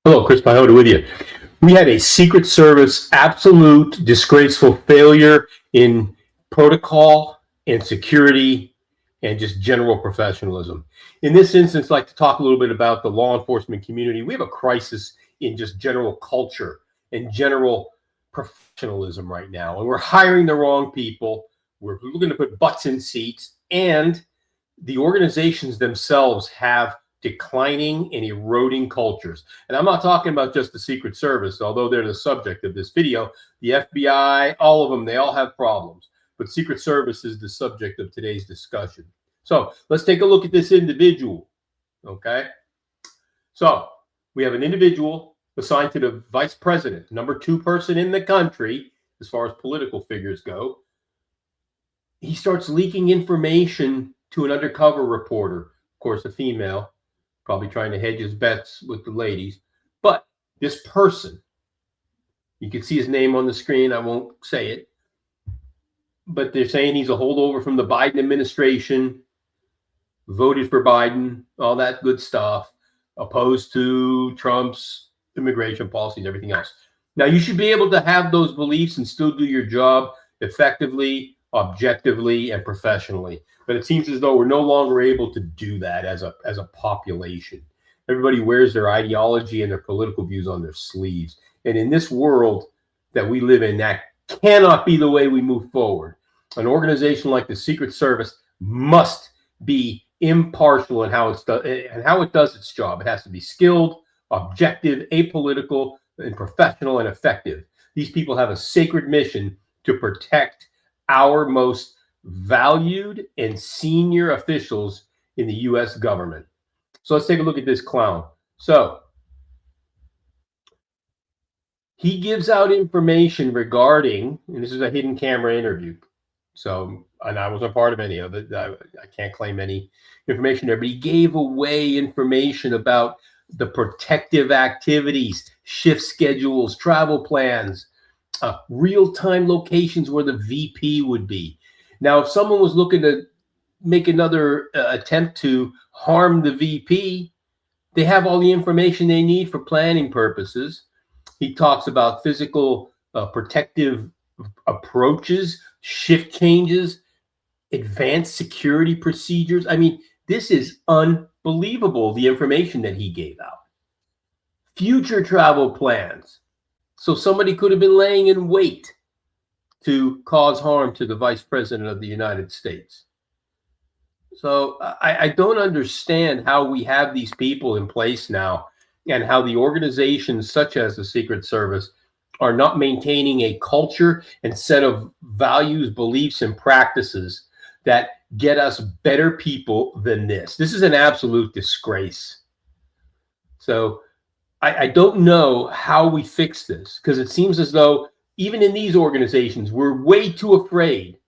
Hello, Chris Piehota with you. We had a Secret Service absolute disgraceful failure in protocol and security and just general professionalism. In this instance, I'd like to talk a little bit about the law enforcement community. We have a crisis in just general culture and general professionalism right now. And we're hiring the wrong people. We're looking to put butts in seats, and the organizations themselves have declining and eroding cultures. And I'm not talking about just the Secret Service, although they're the subject of this video. The FBI, all of them, they all have problems. But Secret Service is the subject of today's discussion. So let's take a look at this individual, okay? So we have an individual assigned to the vice president, number 2 person in the country, as far as political figures go. He starts leaking information to an undercover reporter, of course, a female, probably trying to hedge his bets with the ladies. But this person, you can see his name on the screen. I won't say it. But they're saying he's a holdover from the Biden administration, voted for Biden, all that good stuff, opposed to Trump's immigration policy and everything else. Now, you should be able to have those beliefs and still do your job effectively, objectively, and professionally. But it seems as though we're no longer able to do that as a population. Everybody wears their ideology and their political views on their sleeves. And in this world that we live in, that cannot be the way we move forward. An organization like the Secret Service must be impartial in how it does its job. It has to be skilled, objective, apolitical, and professional and effective. These people have a sacred mission to protect our most valued and senior officials in the U.S. government. So let's take a look at this clown. So he gives out information regarding, and this is a hidden camera interview. So, and I wasn't a part of any of it. I can't claim any information there, but he gave away information about the protective activities, shift schedules, travel plans, real-time locations where the VP would be. Now, if someone was looking to make another attempt to harm the VP, they have all the information they need for planning purposes. He talks about physical protective approaches, shift changes, advanced security procedures. I mean, this is unbelievable, the information that he gave out. Future travel plans. So somebody could have been laying in wait to cause harm to the Vice President of the United States. So I don't understand how we have these people in place now and how the organizations such as the Secret Service are not maintaining a culture and set of values, beliefs, and practices that get us better people than this. This is an absolute disgrace. So I don't know how we fix this, because it seems as though even in these organizations, we're way too afraid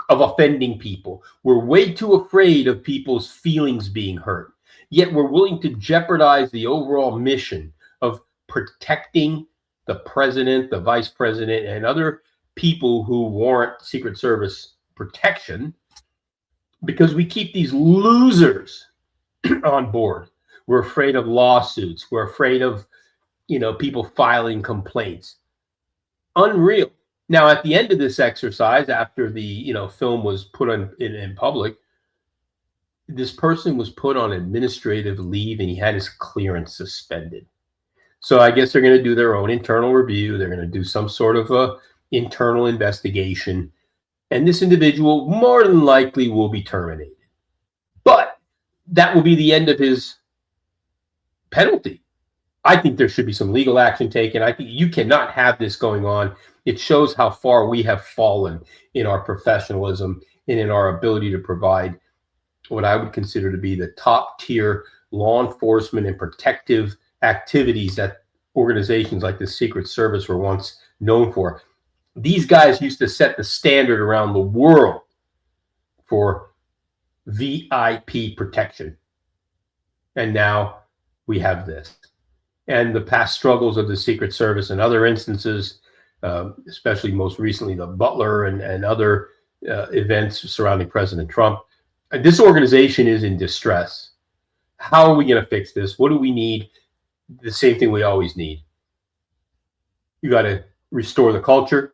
of offending people. We're way too afraid of people's feelings being hurt. Yet we're willing to jeopardize the overall mission of protecting the president, the vice president, and other people who warrant Secret Service protection because we keep these losers on board. We're afraid of lawsuits. We're afraid of, people filing complaints. Unreal. Now, at the end of this exercise, after the film was put on in public, this person was put on administrative leave and he had his clearance suspended. So I guess they're going to do their own internal review. They're going to do some sort of a internal investigation, and this individual more than likely will be terminated. But that will be the end of his penalty. I think there should be some legal action taken. I think you cannot have this going on. It shows how far we have fallen in our professionalism and in our ability to provide what I would consider to be the top tier law enforcement and protective activities that organizations like the Secret Service were once known for. These guys used to set the standard around the world for VIP protection. And now we have this. And the past struggles of the Secret Service and other instances, especially most recently the Butler and other events surrounding President Trump, this organization is in distress. How are we going to fix this? What do we need? the same thing we always need. You got to restore the culture.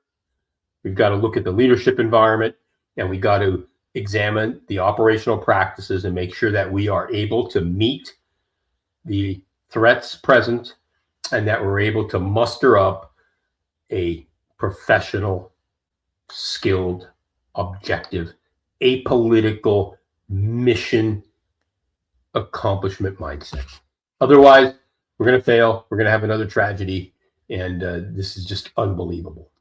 We've got to look at the leadership environment, and we got to examine the operational practices and make sure that we are able to meet the threats present and that we're able to muster up a professional, skilled, objective, apolitical mission accomplishment mindset. Otherwise, we're going to fail. We're going to have another tragedy. And this is just unbelievable.